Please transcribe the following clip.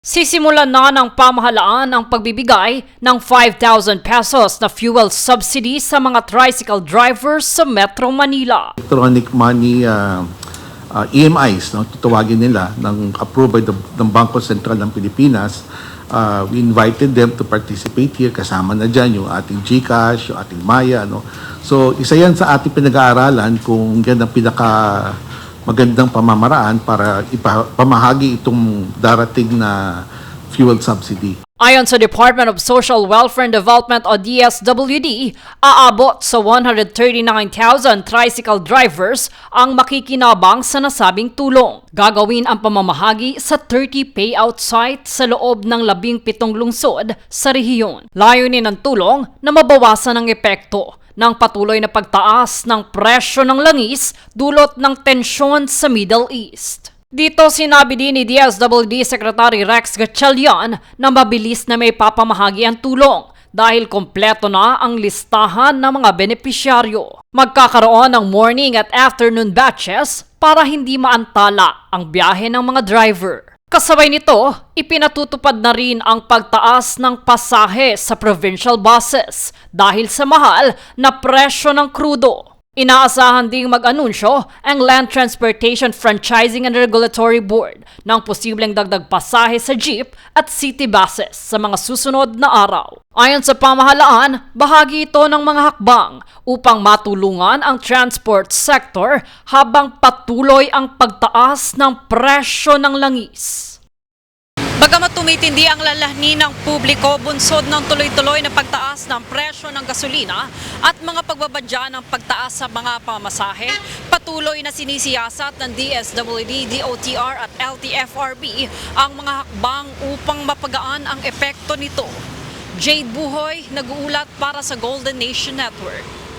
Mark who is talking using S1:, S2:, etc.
S1: Sisimulan na ng pamahalaan ang pagbibigay ng 5,000 pesos na fuel subsidy sa mga tricycle drivers sa Metro Manila.
S2: Electronic money EMIs, no, tutawagin nila, ng approved ng Bangko Sentral ng Pilipinas. We invited them to participate here. Kasama na dyan yung ating GCash, yung ating Maya. No? So, isa yan sa ating pinag-aaralan kung yan ang magandang pamamaraan para ipamahagi itong darating na fuel subsidy.
S1: Ayon sa Department of Social Welfare and Development o DSWD, aabot sa 139,000 tricycle drivers ang makikinabang sa nasabing tulong. Gagawin ang pamamahagi sa 30 payout sites sa loob ng 17 lungsod sa rehiyon. Layunin ng tulong na mabawasan ang epekto ng patuloy na pagtaas ng presyo ng langis dulot ng tensyon sa Middle East. Dito sinabi din ni DSWD Secretary Rex Gatchalian na mabilis na may papamahagi ang tulong dahil kompleto na ang listahan ng mga benepisyaryo. Magkakaroon ng morning at afternoon batches para hindi maantala ang biyahe ng mga driver. Kasabay nito, ipinatutupad na rin ang pagtaas ng pasahe sa provincial buses dahil sa mahal na presyo ng krudo. Inaasahan ding mag-anunsyo ang Land Transportation Franchising and Regulatory Board ng posibleng dagdag pasahe sa jeep at city buses sa mga susunod na araw. Ayon sa pamahalaan, bahagi ito ng mga hakbang upang matulungan ang transport sector habang patuloy ang pagtaas ng presyo ng langis. Bagamat tumitindi ang lalahni ng publiko bunsod ng tuloy-tuloy na pagtaas ng presyo ng gasolina at mga pagbabadya ng pagtaas sa mga pamasahe, patuloy na sinisiyasat ng DSWD, DOTR at LTFRB ang mga hakbang upang mapagaan ang epekto nito. Jade Buhoy, nag-uulat para sa Golden Nation Network.